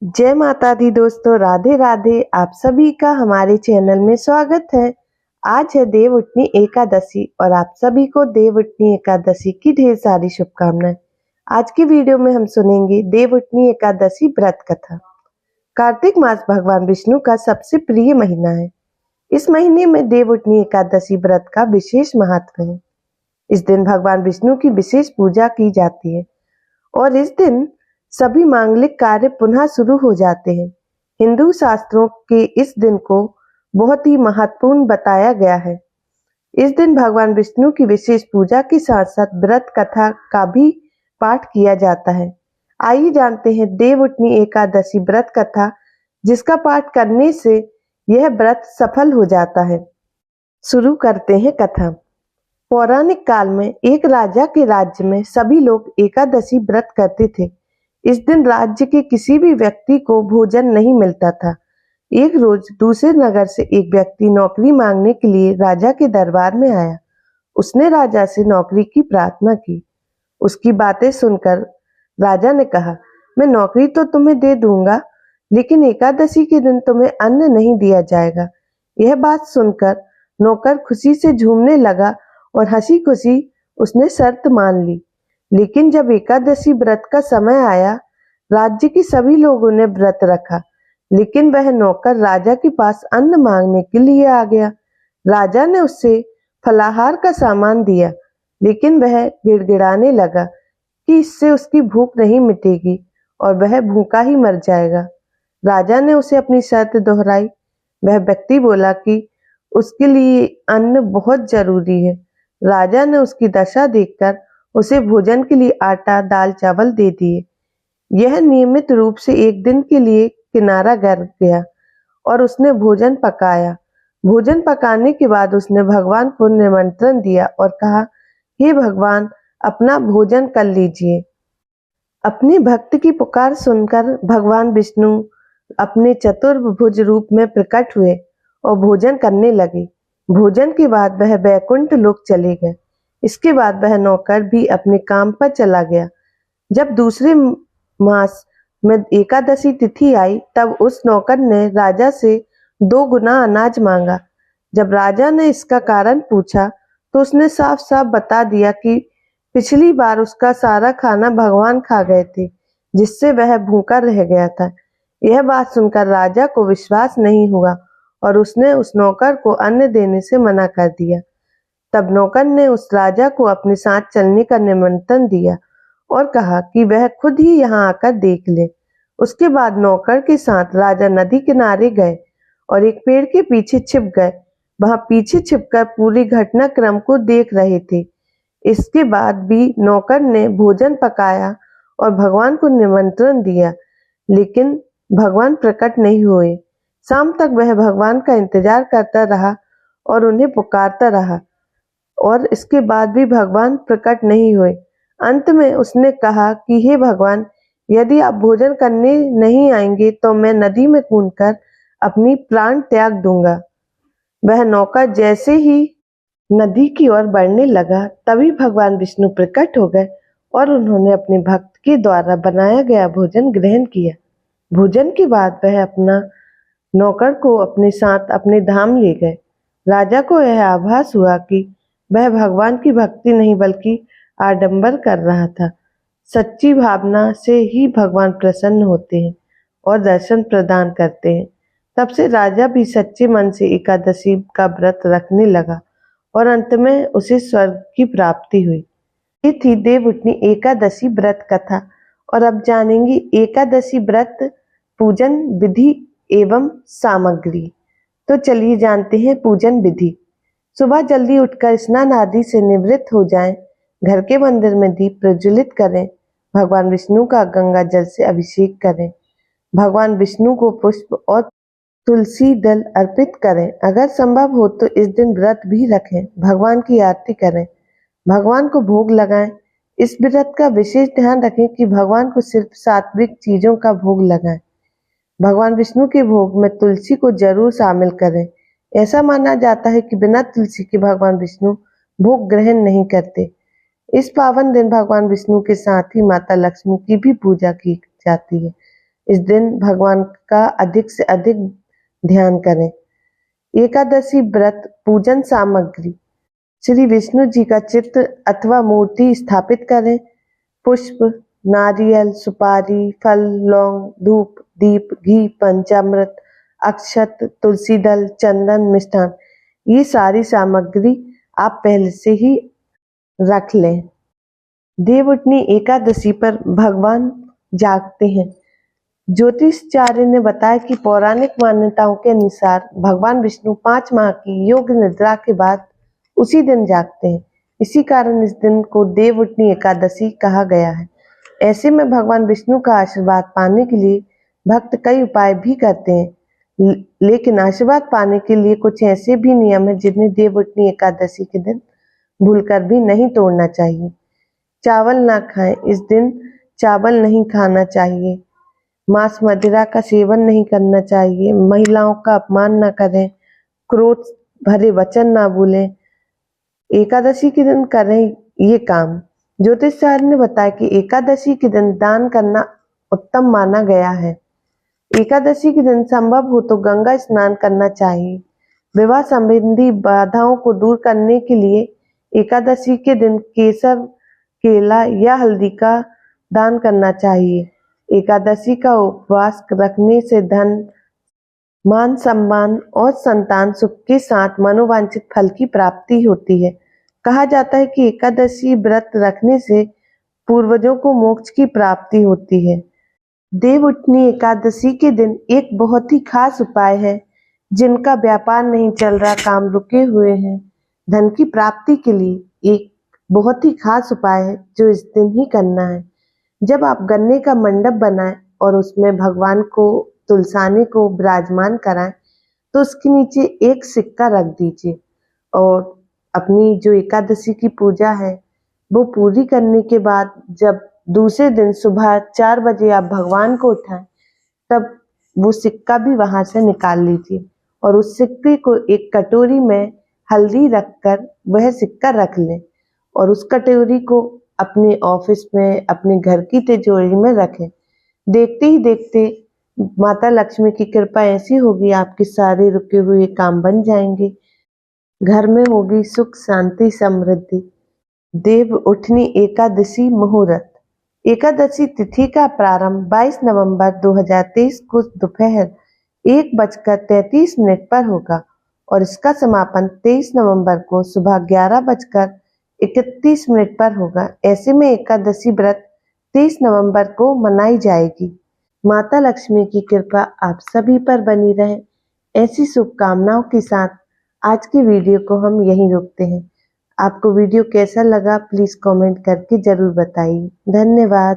जय माता दी दोस्तों, राधे राधे। आप सभी का हमारे चैनल में स्वागत है। आज है देवउठनी एकादशी और आप सभी को देवउठनी एकादशी की ढेर सारी शुभकामनाएं। आज की वीडियो में हम सुनेंगे देवउठनी एकादशी व्रत कथा। कार्तिक मास भगवान विष्णु का सबसे प्रिय महीना है। इस महीने में देवउठनी एकादशी व्रत का विशेष महत्व है। इस दिन भगवान विष्णु की विशेष पूजा की जाती है और इस दिन सभी मांगलिक कार्य पुनः शुरू हो जाते हैं। हिंदू शास्त्रों के इस दिन को बहुत ही महत्वपूर्ण बताया गया है। इस दिन भगवान विष्णु की विशेष पूजा के साथ साथ व्रत कथा का भी पाठ किया जाता है। आइए जानते हैं देवउठनी एकादशी व्रत कथा, जिसका पाठ करने से यह व्रत सफल हो जाता है। शुरू करते हैं कथा। पौराणिक काल में एक राजा के राज्य में सभी लोग एकादशी व्रत करते थे। इस दिन राज्य के किसी भी व्यक्ति को भोजन नहीं मिलता था। एक रोज दूसरे नगर से एक व्यक्ति नौकरी मांगने के लिए राजा के दरबार में आया। उसने राजा से नौकरी की प्रार्थना की। उसकी बातें सुनकर राजा ने कहा, मैं नौकरी तो तुम्हें दे दूंगा, लेकिन एकादशी के दिन तुम्हें अन्न नहीं दिया जाएगा। यह बात सुनकर नौकर खुशी से झूमने लगा और हंसी खुशी उसने शर्त मान ली। लेकिन जब एकादशी व्रत का समय आया, राज्य के सभी लोगों ने व्रत रखा, लेकिन वह नौकर राजा के पास अन्न मांगने के लिए आ गया। राजा ने उससे फलाहार का सामान दिया, लेकिन वह गिड़गिड़ाने लगा कि इससे उसकी भूख नहीं मिटेगी और वह भूखा ही मर जाएगा। राजा ने उसे अपनी शर्त दोहराई। वह व्यक्ति बोला कि उसके लिए अन्न बहुत जरूरी है। राजा ने उसकी दशा देखकर उसे भोजन के लिए आटा, दाल, चावल दे दिए। यह नियमित रूप से एक दिन के लिए किनारा कर गया और उसने भोजन पकाया। भोजन पकाने के बाद उसने भगवान को निमंत्रण दिया और कहा, हे भगवान, अपना भोजन कर लीजिए। अपने भक्त की पुकार सुनकर भगवान विष्णु अपने चतुर्भुज रूप में प्रकट हुए और भोजन करने लगे। भोजन के बाद वह वैकुंठ लोक चले गए। इसके बाद वह नौकर भी अपने काम पर चला गया। जब दूसरे मास में एकादशी तिथि आई, तब उस नौकर ने राजा से 2 गुना अनाज मांगा। जब राजा ने इसका कारण पूछा, तो उसने साफ साफ बता दिया कि पिछली बार उसका सारा खाना भगवान खा गए थे, जिससे वह भूखा रह गया था। यह बात सुनकर राजा को विश्वास नहीं हुआ और उसने उस नौकर को अन्न देने से मना कर दिया। तब नौकर ने उस राजा को अपने साथ चलने का निमंत्रण दिया और कहा कि वह खुद ही यहाँ आकर देख ले। उसके बाद नौकर के साथ राजा नदी किनारे गए और एक पेड़ के पीछे छिप गए। वहां पीछे छिपकर पूरी घटनाक्रम को देख रहे थे। इसके बाद भी नौकर ने भोजन पकाया और भगवान को निमंत्रण दिया, लेकिन भगवान प्रकट नहीं हुए। शाम तक वह भगवान का इंतजार करता रहा और उन्हें पुकारता रहा, और इसके बाद भी भगवान प्रकट नहीं हुए। अंत में उसने कहा कि हे भगवान, यदि आप भोजन करने नहीं आएंगे तो मैं नदी में कूदकर अपनी प्राण त्याग दूंगा। वह नौकर जैसे ही नदी की ओर बढ़ने लगा, तभी भगवान विष्णु प्रकट हो गए और उन्होंने अपने भक्त के द्वारा बनाया गया भोजन ग्रहण किया। भोजन के बाद वह अपना नौकर को अपने साथ अपने धाम ले गए। राजा को यह आभास हुआ कि वह भगवान की भक्ति नहीं बल्कि आडंबर कर रहा था। सच्ची भावना से ही भगवान प्रसन्न होते हैं और दर्शन प्रदान करते हैं। तब से राजा भी सच्चे मन से एकादशी का व्रत रखने लगा और अंत में उसे स्वर्ग की प्राप्ति हुई। ये थी देवउठनी एकादशी व्रत कथा। और अब जानेंगे एकादशी व्रत पूजन विधि एवं सामग्री। तो चलिए जानते हैं पूजन विधि। सुबह जल्दी उठकर स्नान आदि से निवृत्त हो जाएं। घर के मंदिर में दीप प्रज्वलित करें। भगवान विष्णु का गंगा जल से अभिषेक करें। भगवान विष्णु को पुष्प और तुलसी दल अर्पित करें। अगर संभव हो तो इस दिन व्रत भी रखें। भगवान की आरती करें। भगवान को भोग लगाएं। इस व्रत का विशेष ध्यान रखें कि भगवान को सिर्फ सात्विक चीजों का भोग लगाएं। भगवान विष्णु के भोग में तुलसी को जरूर शामिल करें। ऐसा माना जाता है कि बिना तुलसी के भगवान विष्णु भोग ग्रहण नहीं करते। इस पावन दिन भगवान विष्णु के साथ ही माता लक्ष्मी की भी पूजा की जाती है। इस दिन भगवान का अधिक से अधिक ध्यान करें। एकादशी व्रत पूजन सामग्री: श्री विष्णु जी का चित्र अथवा मूर्ति स्थापित करें। पुष्प, नारियल, सुपारी, फल, लौंग, धूप, दीप, घी, पंचामृत, अक्षत, तुलसी दल, चंदन, मिष्ठान, ये सारी सामग्री आप पहले से ही रख लें। देवउठनी एकादशी पर भगवान जागते हैं। ज्योतिषाचार्य ने बताया कि पौराणिक मान्यताओं के अनुसार भगवान विष्णु 5 माह की योग निद्रा के बाद उसी दिन जागते हैं। इसी कारण इस दिन को देवउठनी एकादशी कहा गया है। ऐसे में भगवान विष्णु का आशीर्वाद पाने के लिए भक्त कई उपाय भी करते हैं, लेकिन आशीर्वाद पाने के लिए कुछ ऐसे भी नियम हैं जिन्हें देवउठनी एकादशी के दिन भूलकर भी नहीं तोड़ना चाहिए। चावल ना खाएं, इस दिन चावल नहीं खाना चाहिए। मांस मदिरा का सेवन नहीं करना चाहिए। महिलाओं का अपमान न करें। क्रोध भरे वचन ना बोलें। एकादशी के दिन करें ये काम। ज्योतिषाचार्य ने बताया कि एकादशी के दिन दान करना उत्तम माना गया है। एकादशी के दिन संभव हो तो गंगा स्नान करना चाहिए। विवाह संबंधी बाधाओं को दूर करने के लिए एकादशी के दिन केसर, केला या हल्दी का दान करना चाहिए। एकादशी का उपवास रखने से धन, मान सम्मान और संतान सुख के साथ मनोवांछित फल की प्राप्ति होती है। कहा जाता है कि एकादशी व्रत रखने से पूर्वजों को मोक्ष की प्राप्ति होती है। देवउठनी एकादशी के दिन एक बहुत ही खास उपाय है। जिनका व्यापार नहीं चल रहा, काम रुके हुए हैं, धन की प्राप्ति के लिए एक बहुत ही खास उपाय है जो इस दिन ही करना है। जब आप गन्ने का मंडप बनाएं और उसमें भगवान को, तुलसाने को विराजमान कराएं, तो उसके नीचे एक सिक्का रख दीजिए और अपनी जो एकादशी की पूजा है वो पूरी करने के बाद जब दूसरे दिन सुबह 4 बजे आप भगवान को उठाएं, तब वो सिक्का भी वहां से निकाल लीजिए और उस सिक्के को एक कटोरी में हल्दी रखकर वह सिक्का रख लें और उस कटोरी को अपने ऑफिस में, अपने घर की तिजोरी में रखें। देखते ही देखते माता लक्ष्मी की कृपा ऐसी होगी, आपके सारे रुके हुए काम बन जाएंगे। घर में होगी सुख, शांति, समृद्धि। देवउठनी एकादशी मुहूर्त: एकादशी तिथि का प्रारंभ 22 नवंबर 2023 को दोपहर 1:33 पर होगा और इसका समापन 23 नवंबर को सुबह 11:31 पर होगा। ऐसे में एकादशी व्रत 23 नवंबर को मनाई जाएगी। माता लक्ष्मी की कृपा आप सभी पर बनी रहे। ऐसी शुभकामनाओं के साथ आज की वीडियो को हम यहीं रोकते हैं। आपको वीडियो कैसा लगा प्लीज कमेंट करके जरूर बताइए। धन्यवाद।